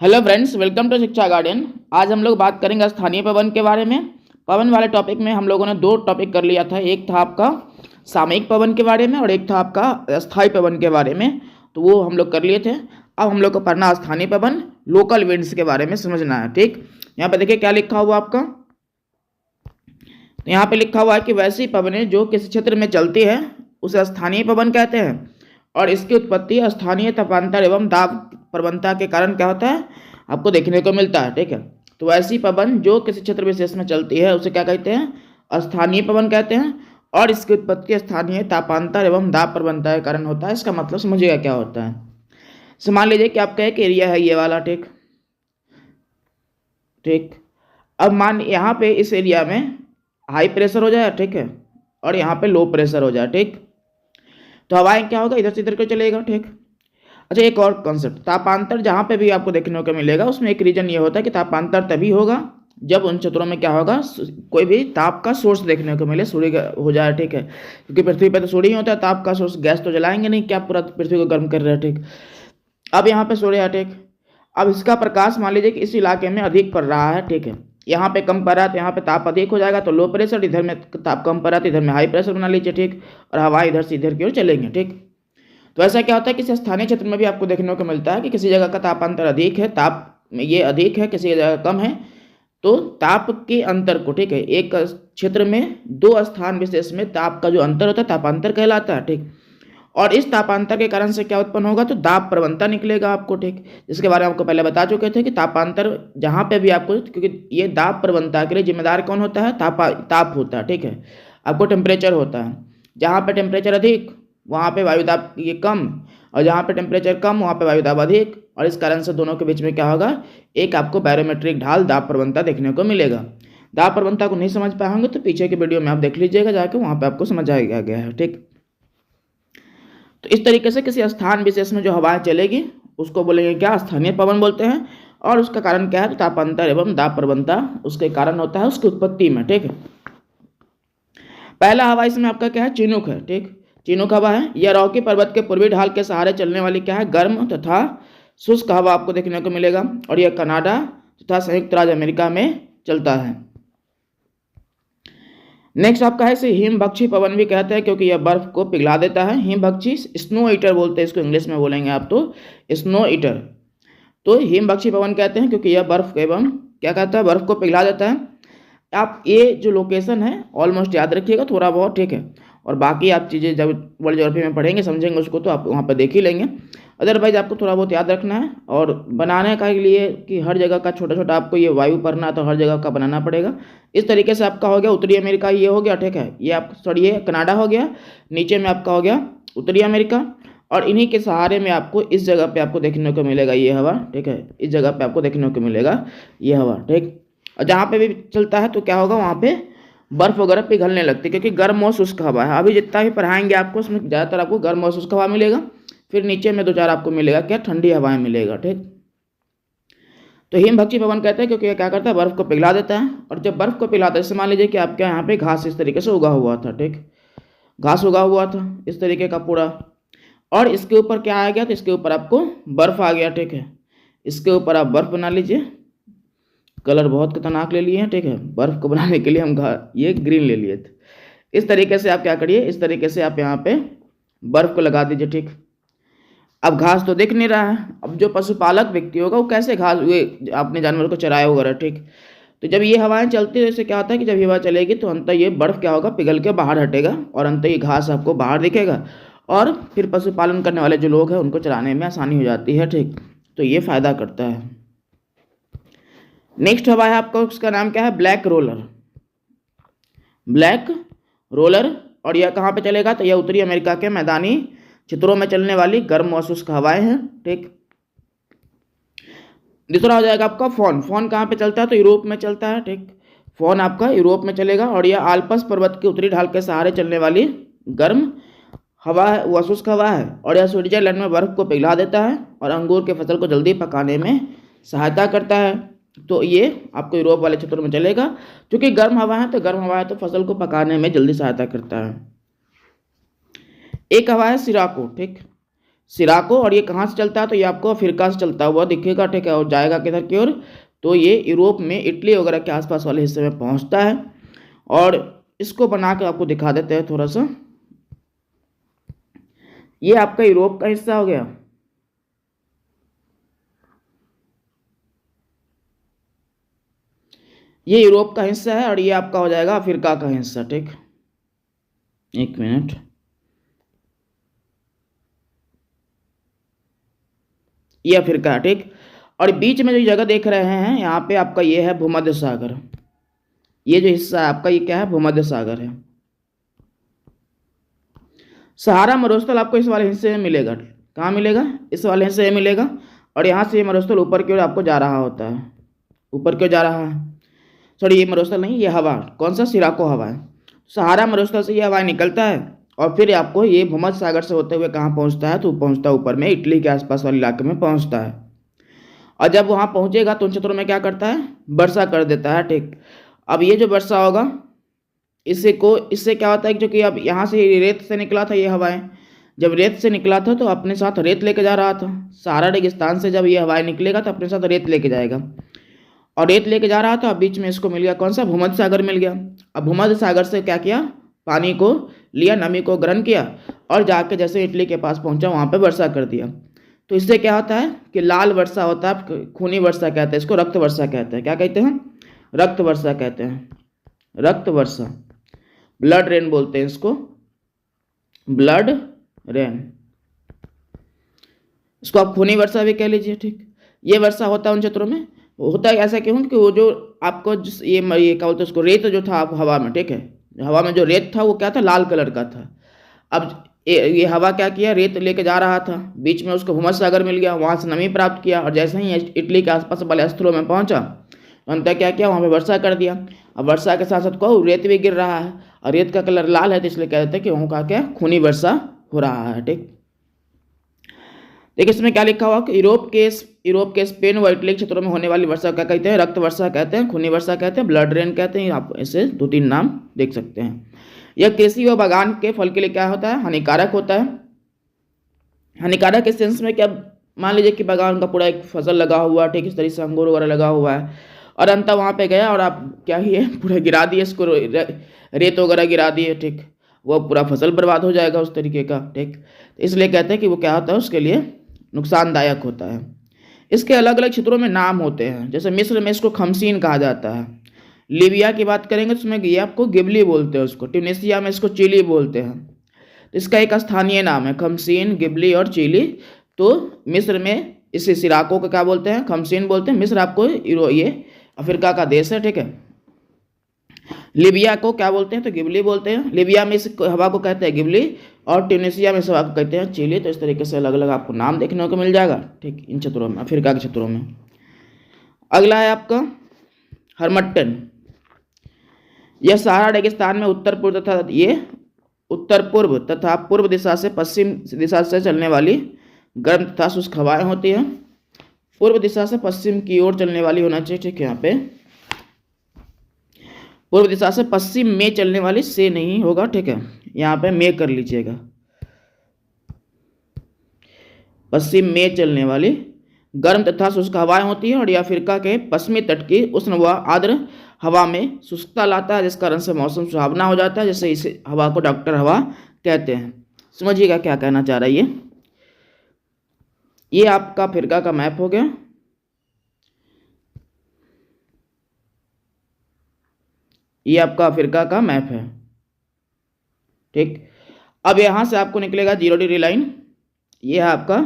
Hello friends, welcome to शिक्षा garden. आज हम लोग बात करेंगे स्थानीय पवन के बारे में। पवन वाले टॉपिक में हम लोगों ने दो टॉपिक कर लिया था। एक था आपका सामयिक पवन के बारे में और एक था आपका अस्थायी पवन के बारे में। तो वो हम लोग कर लिए थे। अब हम लोग को पढ़ना स्थानीय पवन, लोकल विंड्स के बारे में समझना है। ठीक, यहाँ पे देखिए क्या लिखा हुआ आपका। तो यहाँ पे लिखा हुआ है कि वैसी पवनें जो किसी क्षेत्र में चलती है उसे स्थानीय पवन कहते हैं और इसकी उत्पत्ति स्थानीय तापांतर एवं दाब प्रवणता के कारण क्या होता है, आपको देखने को मिलता है। ठीक है, तो ऐसी पवन जो किसी क्षेत्र विशेष में चलती है उसे क्या कहते हैं, स्थानीय पवन कहते हैं और इसकी उत्पत्ति स्थानीय तापांतर एवं दाब प्रवणता के कारण होता है। इसका मतलब समझिएगा क्या होता है। मान लीजिए कि आपका एक एरिया है ये वाला। ठीक ठीक, अब मान यहाँ पे इस एरिया में हाई प्रेशर हो जाए, ठीक है, और यहाँ पे लो प्रेशर हो जाए। ठीक, तो हवाएं क्या होगा, इधर से इधर को चलेगा। ठीक, अच्छा एक और कॉन्सेप्ट, तापांतर जहाँ पे भी आपको देखने को मिलेगा उसमें एक रीजन ये होता है कि तापांतर तभी होगा जब उन क्षेत्रों में क्या होगा, कोई भी ताप का सोर्स देखने को मिले, सूर्य हो जाए। ठीक है, क्योंकि पृथ्वी पे तो सूर्य ही होता है ताप का सोर्स। गैस तो जलाएंगे नहीं, क्या पूरा पृथ्वी को गर्म कर रहे हैं। ठीक, अब यहाँ पे सूर्य है। ठीक, अब इसका प्रकाश मान लीजिए कि इस इलाके में अधिक पड़ रहा है। ठीक है, यहाँ पे कम पड़ रहा है तो यहाँ पे ताप अधिक हो जाएगा, तो लो प्रेशर, इधर में ताप कम पड़ रहा है तो इधर में हाई प्रेशर बना लीजिए। ठीक, और हवा इधर से इधर की ओर चलेंगे। ठीक, तो ऐसा क्या होता है, किसी स्थानीय क्षेत्र में भी आपको देखने को मिलता है कि किसी जगह का तापांतर अधिक है, ताप में ये अधिक है, किसी जगह कम है। तो ताप के अंतर को, ठीक है, एक क्षेत्र में दो स्थान विशेष में ताप का जो अंतर होता है तापांतर कहलाता है। ठीक, और इस तापांतर के कारण से क्या उत्पन्न होगा, तो दाब प्रवणता निकलेगा आपको। ठीक, जिसके बारे में आपको पहले बता चुके थे कि तापांतर जहाँ पे भी आपको, क्योंकि ये दाब प्रवणता के लिए जिम्मेदार कौन होता है, ताप होता है। ठीक है, आपको टेम्परेचर होता है। जहाँ पे टेम्परेचर अधिक वहाँ पे वायुदाब ये कम, और जहाँ पे टेम्परेचर कम वहाँ पे वायुदाब अधिक, और इस कारण से दोनों के बीच में क्या होगा, एक आपको बैरोमेट्रिक ढाल दाब प्रवणता देखने को मिलेगा। दाब प्रवणता को नहीं समझ पाएंगे तो पीछे के वीडियो में आप देख लीजिएगा जाके, वहाँ पे आपको समझ आएगा गया है। ठीक, तो इस तरीके से किसी स्थान विशेष में जो हवाएं चलेगी उसको बोलेंगे क्या, स्थानीय पवन बोलते हैं। और उसका कारण क्या है, तो तापांतर एवं दाब प्रवणता उसके कारण होता है उसकी उत्पत्ति में। ठीक है, पहला हवा इसमें आपका क्या है, चिनूक है। ठीक, चिनूक हवा है। यह रॉकी पर्वत के पूर्वी ढाल के सहारे चलने वाली क्या है, गर्म तथा शुष्क हवा आपको देखने को मिलेगा और यह कनाडा तथा संयुक्त राज्य अमेरिका में चलता है। नेक्स्ट आपका है इसे हिमभक्षी पवन भी कहते हैं क्योंकि यह बर्फ को पिघला देता है। हिमभक्षी, स्नो ईटर बोलते हैं इसको, इंग्लिश में बोलेंगे आप तो स्नो ईटर। तो हिमभक्षी पवन कहते हैं क्योंकि यह बर्फ एवं क्या कहता है, बर्फ को पिघला देता है। आप ये जो लोकेशन है ऑलमोस्ट याद रखिएगा थोड़ा बहुत। ठीक है, और बाकी आप चीज़ें जब वर्ल्ड ज्योग्राफी में पढ़ेंगे समझेंगे उसको तो आप वहाँ पर देख ही लेंगे। अदरवाइज आपको थोड़ा बहुत याद रखना है और बनाने का लिए कि हर जगह का छोटा छोटा आपको ये वायु पढ़ना है तो हर जगह का बनाना पड़ेगा। इस तरीके से आपका हो गया उत्तरी अमेरिका, ये हो गया। ठीक है, ये आप सॉरी ये कनाडा हो गया, नीचे में आपका हो गया उत्तरी अमेरिका, और इन्हीं के सहारे में आपको इस जगह पे आपको देखने को मिलेगा ये हवा। ठीक है, इस जगह पे आपको देखने को मिलेगा ये हवा। ठीक, और जहाँ पे भी चलता है तो क्या होगा, वहाँ पे बर्फ वगैरह पिघलने लगती है क्योंकि गर्म और शुष्क हवा है। अभी जितना भी पढ़ाएंगे आपको उसमें ज़्यादातर आपको गर्म और शुष्क हवा मिलेगा, फिर नीचे में दो चार आपको मिलेगा क्या, ठंडी हवाएं मिलेगा। ठीक, तो हिमभक्षी पवन कहते हैं क्योंकि ये क्या करता है, बर्फ को पिघला देता है। और जब बर्फ को पिघलाता है, जैसे मान लीजिए कि आपके यहाँ पे घास इस तरीके से उगा हुआ था। ठीक, घास उगा हुआ था इस तरीके का पूरा, और इसके ऊपर क्या आ गया, तो इसके ऊपर आपको बर्फ आ गया। ठीक है, इसके ऊपर आप बर्फ बना लीजिए। कलर बहुत खतरनाक ले लिए हैं। ठीक है, बर्फ को बनाने के लिए हम ये ग्रीन ले लिए थे। इस तरीके से आप क्या करिए, इस तरीके से आप यहाँ पे बर्फ को लगा दीजिए। ठीक, अब घास तो दिख नहीं रहा है। अब जो पशुपालक व्यक्ति होगा वो कैसे घास हुए अपने जानवर को चराया वगैरह। ठीक, तो जब ये हवाएं चलती है तो इससे क्या होता है कि जब ये हवा चलेगी तो अंत ये बर्फ क्या होगा, पिघल के बाहर हटेगा और अंत ये घास आपको बाहर दिखेगा और फिर पशुपालन करने वाले जो लोग हैं उनको चराने में आसानी हो जाती है। ठीक, तो ये फायदा करता है। नेक्स्ट हवा है आपका, उसका नाम क्या है, ब्लैक रोलर। ब्लैक रोलर, और यह कहाँ पे चलेगा, तो यह उत्तरी अमेरिका के मैदानी क्षेत्रों में चलने वाली गर्म और शुष्क हवाएं हैं। ठीक, दूसरा हो जाएगा आपका फोन। फोन कहाँ पे चलता है, तो यूरोप में चलता है। ठीक, फोन आपका यूरोप में चलेगा और यह आल्प्स पर्वत के उत्तरी ढाल के सहारे चलने वाली गर्म हवा है, वह शुष्क हवा है, और यह स्विट्जरलैंड में बर्फ को पिघला देता है और अंगूर के फसल को जल्दी पकाने में सहायता करता है। तो ये आपको यूरोप वाले क्षेत्रों में चलेगा क्योंकि गर्म हवा है, तो गर्म हवा है तो फसल को पकाने में जल्दी सहायता करता है। एक हवा है सिराको। ठीक, सिराको, और ये कहाँ से चलता है तो ये आपको अफ्रीका से चलता हुआ दिखेगा, ठीक है, और जाएगा किधर की ओर, तो ये यूरोप में इटली वगैरह के आसपास वाले हिस्से में पहुंचता है। और इसको बना कर आपको दिखा देते हैं थोड़ा सा। ये आपका यूरोप का हिस्सा हो गया। ये यूरोप का हिस्सा है और ये आपका हो जाएगा अफ्रीका का हिस्सा, ठीक। एक मिनट, ये अफ्रीका, ठीक। और बीच में जो जगह देख रहे हैं यहाँ पे आपका ये है भूमध्य सागर। ये जो हिस्सा है आपका ये क्या है, भूमध्य सागर है। सहारा मरुस्थल आपको इस वाले हिस्से में मिलेगा। कहाँ मिलेगा, इस वाले हिस्से में मिलेगा। और यहाँ से ये मरुस्थल ऊपर की ओर आपको जा रहा होता है, ऊपर की ओर जा रहा है। सॉरी, ये मरुस्थल नहीं, ये हवा, कौन सा, सिराको हवा है। सहारा मरुस्थल से ये हवा निकलता है और फिर आपको ये भूमध्य सागर से होते हुए कहाँ पहुँचता है, तो पहुँचता है ऊपर में इटली के आसपास वाले इलाके में पहुँचता है। और जब वहाँ पहुँचेगा तो उन क्षेत्रों में क्या करता है, वर्षा कर देता है, ठीक। अब ये जो वर्षा होगा इससे क्या होता है, क्योंकि अब यहाँ से रेत से निकला था ये हवाएं, जब रेत से निकला था तो अपने साथ रेत लेके जा रहा था। सहारा रेगिस्तान से जब ये हवाएं निकलेगा तो अपने साथ रेत लेके जाएगा, और रेत लेके जा रहा था। अब बीच में इसको मिल गया कौन सा, भूमध्य सागर मिल गया। अब भूमध्य सागर से क्या किया, पानी को लिया, नमी को ग्रहण किया और जाके जैसे इटली के पास पहुंचा वहाँ पे वर्षा कर दिया। तो इससे क्या होता है कि लाल वर्षा होता है, खूनी वर्षा कहते हैं इसको, रक्त वर्षा कहते हैं। क्या कहते हैं, रक्त वर्षा कहते हैं, रक्त वर्षा, ब्लड रेन बोलते हैं इसको, ब्लड रेन। इसको आप खूनी वर्षा भी कह लीजिए, ठीक। ये वर्षा होता है उन क्षेत्रों में। होता है ऐसा क्यों कि वो जो आपको ये क्या बोलते हैं उसको, रेत जो था हवा में, ठीक है, हवा में जो रेत था वो क्या था, लाल कलर का था। अब ये हवा क्या किया, रेत लेके जा रहा था, बीच में उसको भूमध्य सागर मिल गया, वहाँ से नमी प्राप्त किया और जैसे ही इटली के आसपास वाले स्थलों में पहुँचा अंततः क्या किया, वहाँ पे वर्षा कर दिया। अब वर्षा के साथ साथ को रेत भी गिर रहा है और रेत का कलर लाल है, तो इसलिए कहते हैं कि वहाँ का क्या, खूनी वर्षा हो रहा है, ठीक। देखिए इसमें क्या लिखा हुआ कि यूरोप के स्पेन व इटली क्षेत्रों में होने वाली वर्षा क्या कहते हैं, रक्त वर्षा कहते हैं, खूनी वर्षा कहते हैं, ब्लड रेन कहते हैं। आप ऐसे 2-3 नाम देख सकते हैं। यह कृषि व बागान के फल के लिए क्या होता है, हानिकारक होता है। हानिकारक इस सेंस में क्या, मान लीजिए कि बागान का पूरा एक फसल लगा हुआ, ठीक, इस तरीके से अंगूर वगैरह लगा हुआ है और अंत वहाँ पे गया और आप क्या ही है, पूरा गिरा दिए इसको, रेत वगैरह गिरा दिए, ठीक, वो पूरा फसल बर्बाद हो जाएगा उस तरीके का, ठीक। इसलिए कहते हैं कि वो क्या होता है, उसके लिए नुकसानदायक होता है। इसके अलग अलग क्षेत्रों में नाम होते हैं, जैसे मिस्र में इसको खमसीन कहा जाता है। लीबिया की बात करेंगे तो उसमें ये आपको गिबली बोलते हैं उसको। ट्यूनीसिया में इसको चिली बोलते हैं। तो इसका एक स्थानीय नाम है खमसीन, गिबली और चिली। तो मिस्र में इसे सिराको को क्या बोलते हैं, खमसीन बोलते हैं। मिस्र आपको ये अफ्रीका का देश है, ठीक है। लीबिया को क्या बोलते हैं, तो गिबली बोलते हैं। लीबिया में इस हवा को कहते हैं गिबली और ट्यूनीसिया में इस हवा को कहते हैं चिली। तो इस तरीके से अलग अलग आपको नाम देखने को मिल जाएगा, ठीक, इन क्षेत्रों में, अफ्रीका के क्षेत्रों में। अगला है आपका हरमट्टन। यह सहारा रेगिस्तान में उत्तर पूर्व तथा पूर्व दिशा से पश्चिम दिशा से चलने वाली गर्म तथा शुष्क हवाएं होती हैं। पूर्व दिशा से पश्चिम की ओर चलने वाली होना चाहिए, ठीक है। यहाँ पे पूर्व दिशा से पश्चिम में चलने वाली से नहीं होगा, ठीक है, यहाँ पे में कर लीजिएगा। पश्चिम में चलने वाली गर्म तथा शुष्क हवाएं होती है और यह अफ्रीका के पश्चिमी तट की उष्ण व आर्द्र हवा में शुष्कता लाता है, जिस कारण से मौसम सुहावना हो जाता है, जैसे इस हवा को डॉक्टर हवा कहते हैं। समझिएगा क्या कहना चाह रहा है ये आपका अफ्रीका का मैप हो गया। ये आपका अफ्रीका का मैप है, ठीक। अब यहाँ से आपको निकलेगा 0 डिग्री लाइन। ये है आपका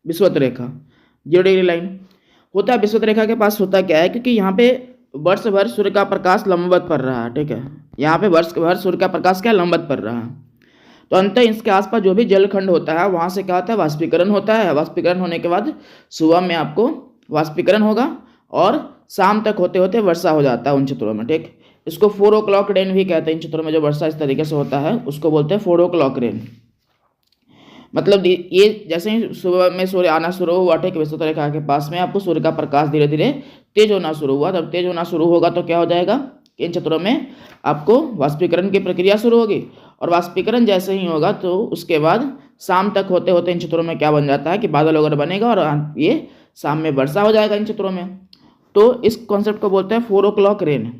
विषुवत रेखा, 0 डिग्री लाइन होता है। विषुवत रेखा के पास होता क्या है, क्योंकि यहाँ पे वर्ष भर सूर्य का प्रकाश लंबवत पड़ रहा है, ठीक है। यहाँ पे वर्ष भर सूर्य का प्रकाश क्या लंबवत पड़ रहा है, तो अंततः इसके आसपास जो भी जलखंड होता है वहाँ से क्या होता है, वाष्पीकरण होता है। वाष्पीकरण होने के बाद सुबह में आपको वाष्पीकरण होगा और शाम तक होते होते वर्षा हो जाता है उन क्षेत्रों में, ठीक। इसको 4 o'clock रेन भी कहते हैं। इन क्षेत्रों में जो वर्षा इस तरीके से होता है उसको बोलते हैं 4 o'clock रेन। मतलब ये जैसे ही सुबह में सूर्य आना शुरू हुआ, ठीक, विषुवत रेखा के पास में आपको सूर्य का प्रकाश धीरे धीरे तेज होना शुरू हुआ। तब तेज होना शुरू होगा तो क्या हो जाएगा, इन क्षेत्रों में आपको वाष्पीकरण की प्रक्रिया शुरू होगी और वाष्पीकरण जैसे ही होगा तो उसके बाद शाम तक होते होते इन क्षेत्रों में क्या बन जाता है कि बादल वगैरह बनेगा और ये शाम में वर्षा हो जाएगा इन क्षेत्रों में। तो इस कॉन्सेप्ट को बोलते हैं 4 o'clock रेन।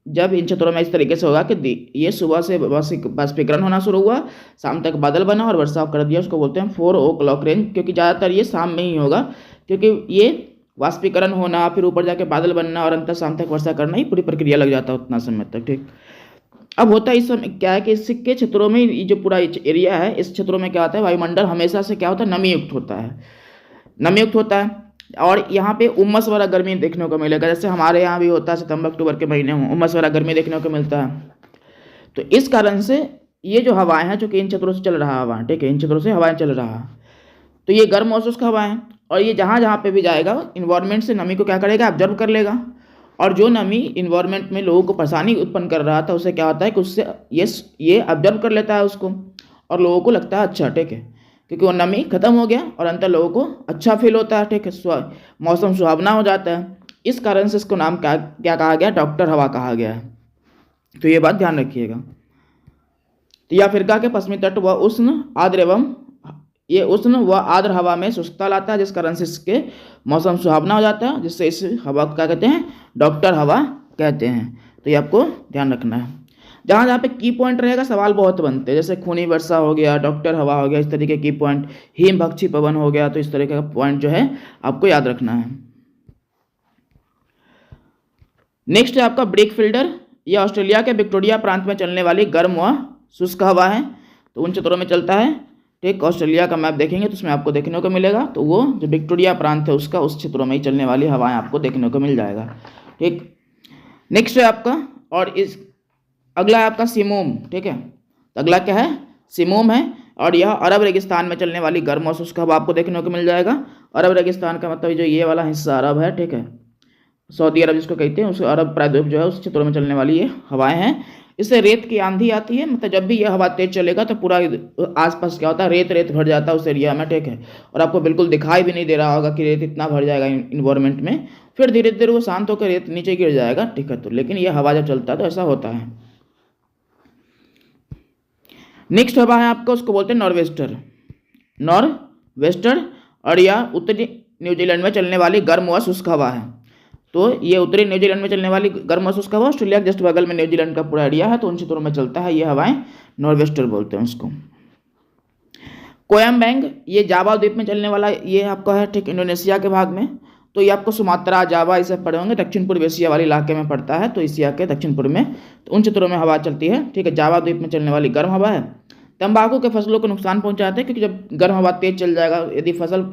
जब इन क्षेत्रों में इस तरीके से होगा कि ये सुबह से बाष्पीकरण होना शुरू हुआ, शाम तक बादल बना और वर्षा कर दिया, उसको बोलते हैं 4 o'clock रेन। क्योंकि ज़्यादातर ये शाम में ही होगा, क्योंकि ये वाष्पीकरण होना, फिर ऊपर जाके बादल बनना और अंत शाम तक वर्षा करना, ही पूरी प्रक्रिया लग जाता है उतना समय तक। ठीक, अब होता है इस समय क्या है कि इसके क्षेत्रों में ये जो पूरा एरिया है, इस क्षेत्रों में क्या होता है, वायुमंडल हमेशा से क्या होता है, नमी युक्त होता है, नमी युक्त होता है। और यहाँ पे उमस वाला गर्मी देखने को मिलेगा, जैसे हमारे यहाँ भी होता है सितंबर अक्टूबर के महीने में उमस वाला गर्मी देखने को मिलता है। तो इस कारण से ये जो हवाएं हैं, जो कि इन क्षेत्रों से चल रहा है हवा, ठीक है, इन क्षेत्रों से हवाएं चल रहा है, तो ये गर्म और शुष्क हवा है। और ये जहाँ जहाँ पे भी जाएगा इन्वायरमेंट से नमी को क्या करेगा, ऑब्जर्व कर लेगा। और जो नमी इन्वायरमेंट में लोगों को परेशानी उत्पन्न कर रहा था, उससे क्या होता है कि उससे ये ऑब्जर्व कर लेता है उसको, और लोगों को लगता है अच्छा, ठीक है, क्योंकि वो नमी खत्म हो गया और अंतर लोगों को अच्छा फील होता है, ठीक है, मौसम सुहावना हो जाता है। इस कारण से इसको नाम क्या कहा गया, डॉक्टर हवा कहा गया है। तो ये बात ध्यान रखिएगा। तो यह अफ्रीका के पश्चिमी तट व उष्ण आर्द्र हवा में शुष्कता लाता है, जिस कारण से इसके मौसम सुहावना हो जाता है, जिससे इस हवा को क्या कहते हैं, डॉक्टर हवा कहते हैं। तो ये आपको ध्यान रखना है। जहाँ जहाँ पे की पॉइंट रहेगा सवाल बहुत बनते हैं, जैसे खूनी वर्षा हो गया, डॉक्टर हवा हो गया, इस तरीके की पॉइंट, हिम भक्षी पवन हो गया, तो इस तरीके का पॉइंट जो है आपको याद रखना है। नेक्स्ट है आपका ब्रेक फील्डर। यह ऑस्ट्रेलिया के विक्टोरिया प्रांत में चलने वाली गर्म व शुष्क हवा है, तो उन क्षेत्रों में चलता है। ठीक, ऑस्ट्रेलिया का मैप देखेंगे तो उसमें आपको देखने को मिलेगा, तो वो जो विक्टोरिया प्रांत है उसका उस क्षेत्रों में ही चलने वाली हवाएं आपको देखने को मिल जाएगा। ठीक, नेक्स्ट है आपका, और इस अगला है आपका सिमोम। ठीक है, तो अगला क्या है, सिमोम है, और यह अरब रेगिस्तान में चलने वाली गर्म और शुष्क हवा आपको देखने को मिल जाएगा। अरब रेगिस्तान का मतलब जो ये वाला हिस्सा अरब है, ठीक है, सऊदी अरब जिसको कहते हैं, उस अरब प्रायद्वीप जो है उस क्षेत्रों में चलने वाली ये हवाएं हैं। इससे रेत की आंधी आती है, मतलब जब भी यह हवा तेज चलेगा तो पूरा आसपास क्या होता है, रेत भर जाता है उस एरिया में। ठीक है, और आपको बिल्कुल दिखाई भी नहीं दे रहा होगा कि रेत इतना भर जाएगा इन्वायरमेंट में, फिर धीरे धीरे वो शांत होकर रेत नीचे गिर जाएगा। ठीक है, तो लेकिन यह हवा जब चलता है तो ऐसा होता है। नेक्स्ट हवा है आपका, उसको बोलते हैं नॉर्वेस्टर, और यह उत्तरी न्यूजीलैंड में चलने वाली गर्म व शुष्क हवा है। तो ये उत्तरी न्यूजीलैंड में चलने वाली गर्म और शुष्क हवा, ऑस्ट्रेलिया के जस्ट बगल में न्यूजीलैंड का पूरा एरिया है, तो उन क्षेत्रों में चलता है, ये हवाएं नॉर्वेस्टर बोलते हैं उसको। कोयम्बैंग, ये जावा द्वीप में चलने वाला ये आपका है, ठीक, इंडोनेशिया के भाग में। तो ये आपको सुमात्रा, जावा, इसे पढ़े होंगे, दक्षिण पूर्व एशिया वाले इलाके में पड़ता है, तो एशिया के दक्षिण पूर्व में, तो उन क्षेत्रों में हवा चलती है। ठीक है, जावा द्वीप में चलने वाली गर्म हवा है। तंबाकू के फसलों को नुकसान पहुंचाते हैं, क्योंकि जब गर्म हवा तेज चल जाएगा, यदि फसल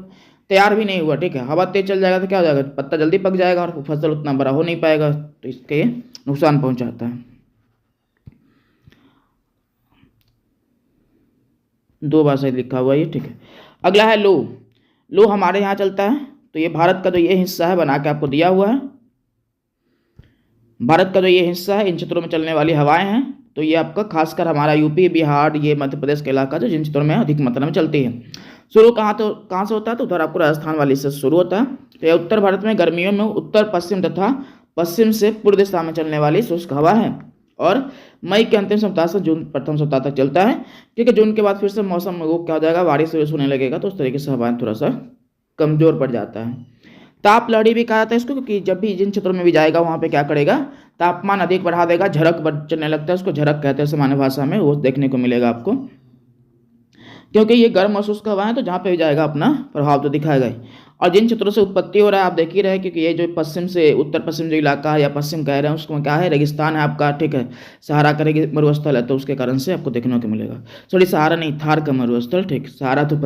तैयार भी नहीं हुआ, ठीक है, हवा तेज चल जाएगा तो क्या हो जाएगा, पत्ता जल्दी पक जाएगा और फसल उतना बड़ा हो नहीं पाएगा, तो इसके नुकसान पहुंचाता है। 2 बार सही लिखा हुआ ये, ठीक है। अगला है लो हमारे यहाँ चलता है, तो ये भारत का जो ये हिस्सा है बना के आपको दिया हुआ है, भारत का जो ये हिस्सा है इन क्षेत्रों में चलने वाली हवाएं हैं। तो ये आपका खासकर हमारा यूपी, बिहार, ये मध्य प्रदेश के इलाका जो जिन क्षेत्रों में अधिक मात्रा में चलती है। शुरू कहाँ से होता है, तो उधर आपको राजस्थान वाली से शुरू होता है। तो यह उत्तर भारत में गर्मियों में उत्तर पश्चिम तथा पश्चिम से पूर्व दिशा में चलने वाली शुष्क हवा है, और मई के अंतिम सप्ताह से जून प्रथम सप्ताह तक चलता है। ठीक है, जून के बाद फिर से मौसम में वो क्या हो जाएगा, बारिश होने लगेगा, तो उस तरीके से हवाएं थोड़ा सा कमजोर पड़ जाता है। ताप लहरी भी कहा जाता है इसको, क्योंकि जब भी जिन क्षेत्रों में भी जाएगा वहाँ पे क्या करेगा, तापमान अधिक बढ़ा देगा, झरक चलने लगता है, उसको झरक कहते हैं सामान्य भाषा में, वो देखने को मिलेगा आपको, क्योंकि ये गर्म और शुष्क हवा है, तो जहाँ पे भी जाएगा अपना प्रभाव तो दिखाएगा ही। और जिन क्षेत्रों से उत्पत्ति हो रहा है आप देख ही रहे, क्योंकि ये जो पश्चिम से उत्तर पश्चिम जो इलाका है या पश्चिम कह रहे हैं उसको क्या है, रेगिस्तान है आपका। ठीक है, सहारा का मरुस्थल है, तो उसके कारण से आपको देखने को मिलेगा, सॉरी सहारा नहीं, थार का मरुस्थल, ठीक, सहारा तो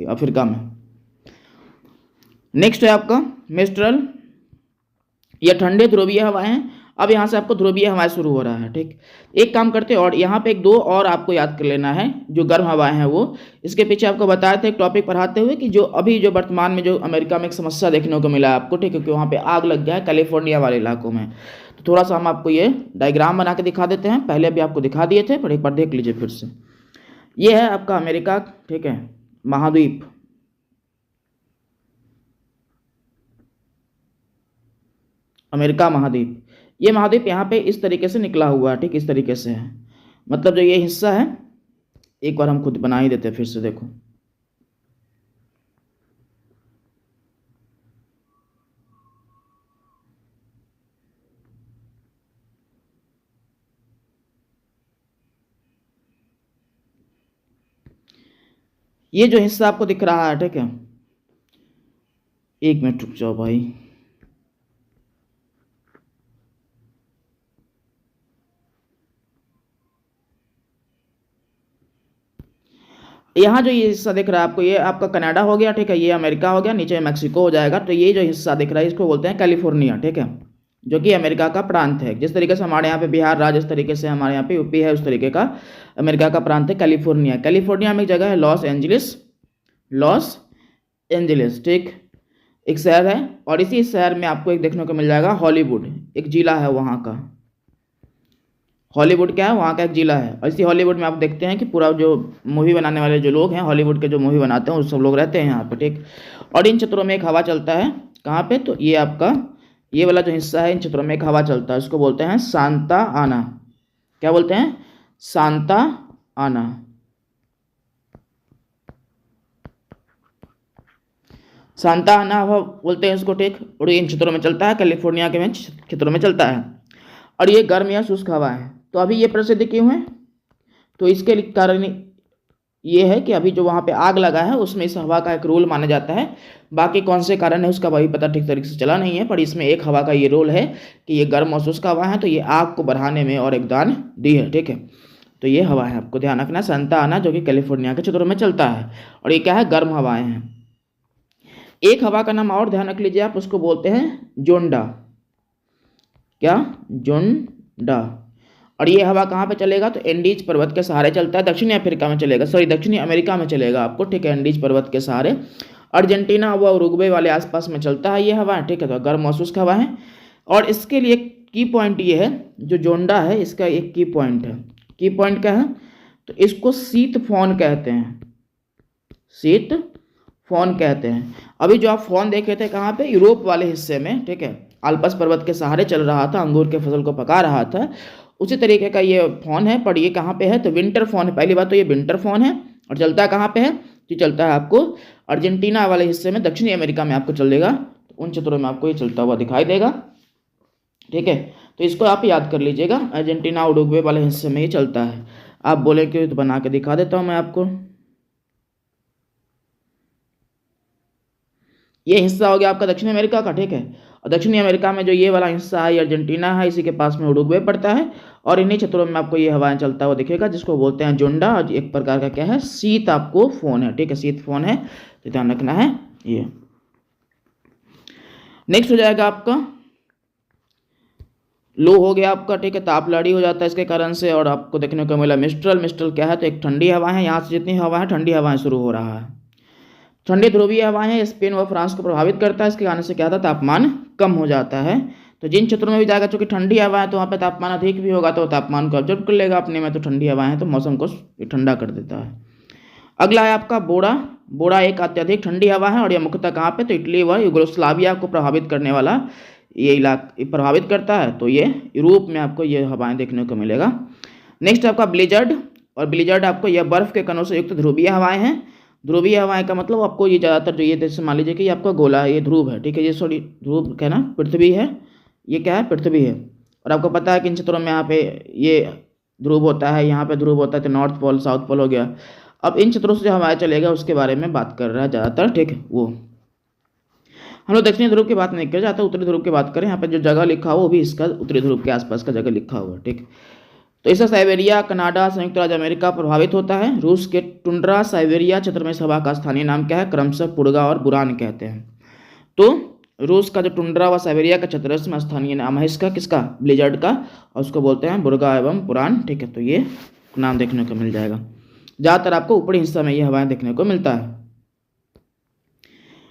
अफ्रीका में। नेक्स्ट है आपका मिस्ट्रल, यह ठंडे ध्रुवीय हवाएं हैं। अब यहाँ से आपको ध्रुवीय हवाएं शुरू हो रहा है। ठीक, एक काम करते हैं, और यहाँ पे 2 और आपको याद कर लेना है जो गर्म हवाएं हैं वो। इसके पीछे आपको बताया था एक टॉपिक पढ़ाते हुए कि जो वर्तमान में जो अमेरिका में एक समस्या देखने को मिला है आपको, ठीक है, क्योंकि वहाँ पे आग लग गया है कैलिफोर्निया वाले इलाकों में। तो थोड़ा सा हम आपको ये डायग्राम बना के दिखा देते हैं, पहले भी आपको दिखा दिए थे, पर एक बार देख लीजिए फिर से। ये है आपका अमेरिका, ठीक है, महाद्वीप, अमेरिका महाद्वीप। ये महाद्वीप यहाँ पे इस तरीके से निकला हुआ है, ठीक, इस तरीके से है, मतलब जो ये हिस्सा है, एक बार हम खुद बना ही देते हैं फिर से, देखो ये जो हिस्सा आपको दिख रहा है, ठीक है, एक मिनट रुक जाओ भाई, यहाँ जो ये हिस्सा दिख रहा है आपको, ये आपका कनाडा हो गया, ठीक है, ये अमेरिका हो गया, नीचे मैक्सिको हो जाएगा। तो ये जो हिस्सा दिख रहा है इसको बोलते हैं कैलिफोर्निया, ठीक है, जो कि अमेरिका का प्रांत है। जिस तरीके से हमारे यहाँ पे बिहार राज्य, इस तरीके से हमारे यहाँ पे यूपी है, उस तरीके का अमेरिका का प्रांत है कैलिफोर्निया। कैलिफोर्निया में एक जगह है लॉस एंजलिस, लॉस एंजलिस, ठीक, एक शहर है। और इसी शहर में आपको एक देखने को मिल जाएगा हॉलीवुड, एक जिला है वहाँ का। हॉलीवुड क्या है, वहाँ का एक जिला है। और इसी हॉलीवुड में आप देखते हैं कि पूरा जो मूवी बनाने वाले जो लोग हैं, हॉलीवुड के जो मूवी बनाते हैं, वो सब लोग रहते हैं यहाँ पे, ठीक। और इन क्षेत्रों में एक हवा चलता है, कहाँ पे, तो ये आपका ये वाला जो हिस्सा है, इन क्षेत्रों में एक हवा चलता है, उसको बोलते हैं सांता आना। क्या बोलते हैं, सांता आना। सांता आना हवा बोलते हैं इसको, ठीक। और ये इन क्षेत्रों में चलता है, कैलिफोर्निया के क्षेत्रों में चलता है। और ये गर्म या शुष्क हवा है। तो अभी ये प्रसिद्ध क्यों है, तो इसके कारण ये है कि अभी जो वहाँ पे आग लगा है उसमें इस हवा का एक रोल माना जाता है। बाकी कौन से कारण है उसका वही पता ठीक तरीके से चला नहीं है, पर इसमें एक हवा का ये रोल है कि ये गर्म और शुष्क हवा है, तो ये आग को बढ़ाने में और योगदान दी है, ठीक है। तो ये हवा है, आपको ध्यान रखना, सांता आना, जो कि कैलिफोर्निया के क्षेत्रों में चलता है। और ये क्या है, गर्म हवाएं हैं। एक हवा का नाम और ध्यान रख लीजिए आप, उसको बोलते हैं जोंडा। क्या, जोंडा। और ये हवा कहाँ पे चलेगा, तो एंडीज पर्वत के सहारे चलता है, दक्षिणी अफ्रीका में चलेगा, सॉरी दक्षिणी अमेरिका में चलेगा आपको, ठीक है, एंडीज पर्वत के सहारे। अर्जेंटीना व उरुग्वे वाले आसपास में चलता है ये हवा, ठीक है। तो गर्म और शुष्क हवा है। और इसके लिए की पॉइंट ये है, जो जोंडा है इसका एक की पॉइंट है। की पॉइंट क्या है, तो इसको शीत फोन कहते हैं, शीत फोन कहते हैं। अभी जो आप फोन देखे थे कहाँ पे, यूरोप वाले हिस्से में, ठीक है, आल्प्स पर्वत के सहारे चल रहा था, अंगूर के फसल को पका रहा था, उसी तरीके का ये फोन है। पर ये कहाँ पे है, तो विंटर फोन है। पहली बात तो ये विंटर फोन है, और चलता कहाँ पे है, तो चलता है आपको अर्जेंटीना वाले हिस्से में, दक्षिणी अमेरिका में आपको चलेगा, तो उन क्षेत्रों में आपको ये चलता हुआ दिखाई देगा, ठीक है। तो इसको आप याद कर लीजिएगा, अर्जेंटीना उरुग्वे वाले हिस्से में ये चलता है। आप बोले कि तो बना के दिखा देता हूँ मैं आपको। ये हिस्सा हो गया आपका दक्षिण अमेरिका का, ठीक है। और दक्षिणी अमेरिका में जो ये वाला हिस्सा है, अर्जेंटीना है, इसी के पास में उरुग्वे पड़ता है। और इन्हीं क्षेत्रों में आपको ये हवाएं चलता हुआ दिखेगा, जिसको बोलते हैं जोंडा। और एक प्रकार का क्या है, शीत आपको फोन है, ठीक है, शीत फोन है, तो ध्यान रखना है ये। नेक्स्ट हो जाएगा आपका लो हो गया आपका, ठीक है, ताप लड़ी हो जाता है इसके कारण से। और आपको देखने को मिला मिस्ट्रल। मिस्ट्रल क्या है, तो एक ठंडी हवा है, यहाँ से जितनी हवा है ठंडी हवाएं शुरू हो रहा है। ठंडी ध्रुवीय हवाएं स्पेन व फ्रांस को प्रभावित करता है, इसके कारण से क्या था, तापमान कम हो जाता है। तो जिन क्षेत्रों में भी जाएगा, चूंकि ठंडी हवा है तो वहाँ पे तापमान अधिक भी होगा, तो तापमान को ऑब्जर्व कर लेगा अपने में। तो ठंडी हवाएं हैं तो मौसम को ठंडा कर देता है। अगला है आपका बोड़ा। बोड़ा एक अत्यधिक ठंडी हवा है, और यह मुख्यतः कहाँ पे, तो इटली व यूगोस्लाविया को प्रभावित करने वाला ये इलाका प्रभावित करता है। तो ये यूरोप में आपको ये हवाएं देखने को मिलेगा। नेक्स्ट आपका ब्लिजर्ड। और ब्लिजर्ड आपको यह बर्फ के कणों से युक्त ध्रुवीय हवाएं हैं। ध्रुवीय हवाएं का मतलब आपको ये ज़्यादातर जो ये जैसे मान लीजिए कि ये आपका गोला, ये ध्रुव है, ठीक है, ये सॉरी ध्रुव कहना, पृथ्वी है, ये क्या है, पृथ्वी है। और आपको पता है कि इन क्षेत्रों में यहाँ पे ये ध्रुव होता है, यहाँ पे ध्रुव होता है, तो नॉर्थ पोल साउथ पोल हो गया। अब इन क्षेत्रों से जो हवाएं चलेगा उसके बारे में बात कर रहा है ज़्यादातर, ठीक है। वो हम लोग दक्षिणी ध्रुव की बात नहीं कर जाता, उत्तरी ध्रुव की बात करें। यहाँ पे जो जगह लिखा हुआ वो भी इसका उत्तरी ध्रुव के आसपास का जगह लिखा हुआ है, ठीक। तो इससे साइबेरिया, कनाडा, संयुक्त राज्य अमेरिका प्रभावित होता है। रूस के टुंड्रा साइबेरिया क्षेत्र में इस हवा का स्थानीय नाम क्या है, क्रमशः पुर्गा और बुरान कहते हैं। तो रूस का जो टुंड्रा व साइबेरिया का क्षेत्र है उसमें स्थानीय नाम है इसका, किसका, ब्लिजर्ड का, और उसको बोलते हैं बुर्गा एवं पुरान, ठीक है। तो ये नाम देखने को मिल जाएगा। ज़्यादातर आपको ऊपरी हिस्सा में ये हवाएं देखने को मिलता है।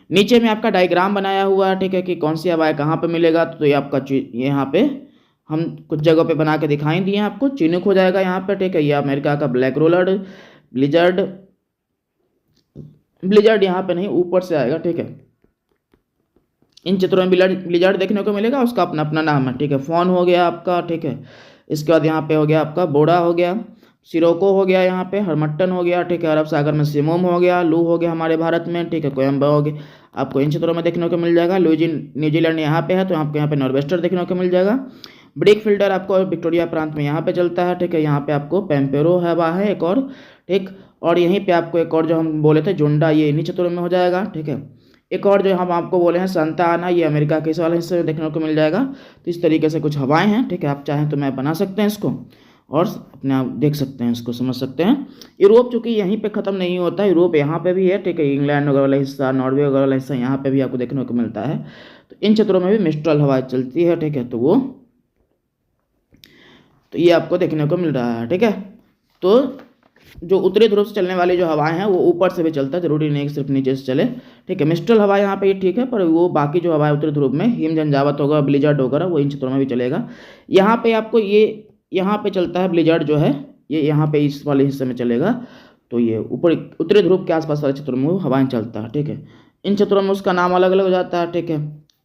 नीचे में आपका डायग्राम बनाया हुआ है, ठीक है, कि कौन सी हवाएं कहाँ पे मिलेगा। तो ये आपका यहाँ पे हम कुछ जगह पे बना के दिखाई दिए हैं आपको। चिनूक हो जाएगा यहाँ पे, ठीक है, ये अमेरिका का ब्लैक रोलर ब्लिजर्ड। ब्लिजर्ड यहाँ पे नहीं, ऊपर से आएगा, ठीक है। इन चित्रों में ब्लिजर्ड देखने को मिलेगा, उसका अपना अपना नाम है, ठीक है। फॉन हो गया आपका, ठीक है। इसके बाद यहाँ पे हो गया आपका बोड़ा हो गया, सिरोको हो गया, यहाँ पे हरमट्टन हो गया, ठीक है। अरब सागर में सिमोम हो गया, लू हो गया हमारे भारत में, ठीक है। कोयम्बा हो गया, आपको इन क्षेत्रों में देखने को मिल जाएगा। न्यूजीलैंड यहाँ पे है, तो आपको यहाँ पे नॉर्वेस्टर देखने को मिल जाएगा। ब्रेक फिल्टर आपको विक्टोरिया प्रांत में यहाँ पे चलता है, ठीक है। यहाँ पे आपको पेम्पेरो हवा है एक और, ठीक। और यहीं पे आपको एक और जो हम बोले थे जुंडा, ये इन्हीं क्षेत्रों में हो जाएगा, ठीक है। एक और जो हम आपको बोले हैं सांता आना, ये अमेरिका के इस वाले हिस्से में देखने को मिल जाएगा। तो इस तरीके से कुछ हवाएं हैं, ठीक है। आप चाहें तो मैं बना सकते हैं इसको और अपने आप देख सकते हैं, इसको समझ सकते हैं। यूरोप चूँकि यहीं पे ख़त्म नहीं होता है, यूरोप यहाँ पे भी है, ठीक है। इंग्लैंड वगैरह वाला हिस्सा, नॉर्वे वगैरह वाला हिस्सा, यहाँ पे भी आपको देखने को मिलता है। तो इन क्षेत्रों में भी मिस्ट्रल हवाएं चलती है, ठीक है। तो ये आपको देखने को मिल रहा है, ठीक है। तो जो उत्तरी ध्रुव से चलने वाली जो हवाएं हैं वो ऊपर से भी चलता है, जरूरी नहीं कि सिर्फ नीचे से चले, ठीक है। मिस्ट्रल हवा यहाँ पे ये ठीक है, पर वो बाकी जो हवाएं उत्तरी ध्रुव में हिम झंझावात होगा, ब्लिजर्ड वगैरह, वो इन क्षेत्रों में भी चलेगा। यहाँ पे आपको ये यहाँ पे चलता है ब्लिजर्ड जो है, ये यहाँ पे इस वाले हिस्से में चलेगा। तो ये ऊपर उत्तरी ध्रुव के आसपास वाले क्षेत्रों में वो हवाएं चलता है, ठीक है। इन क्षेत्रों में उसका नाम अलग अलग हो जाता है, ठीक है।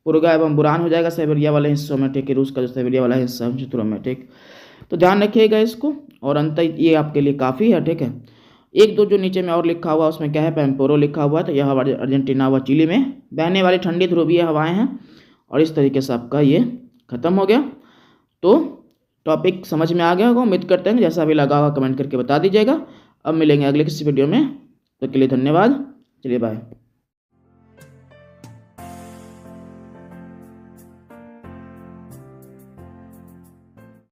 पुर्गा एवं बुरान हो जाएगा साइबेरिया वाले हिस्सों में, ठीक है। रूस का जो साइबेरिया वाला हिस्सा है उन क्षेत्रों में, ठीक। तो ध्यान रखिएगा इसको। और अंत ये आपके लिए काफ़ी है, ठीक है। एक दो जो नीचे में और लिखा हुआ उसमें क्या है, पैम्पोरो लिखा हुआ है, तो यह हवा अर्जेंटीना व चिली में बहने वाली ठंडी ध्रुवीय हवाएं हैं। और इस तरीके से आपका ये खत्म हो गया। तो टॉपिक समझ में आ गया होगा, उम्मीद करते हैं। जैसा भी लगा होगा कमेंट करके बता दीजिएगा। अब मिलेंगे अगले किसी वीडियो में, तो के लिए धन्यवाद। चलिए बाय।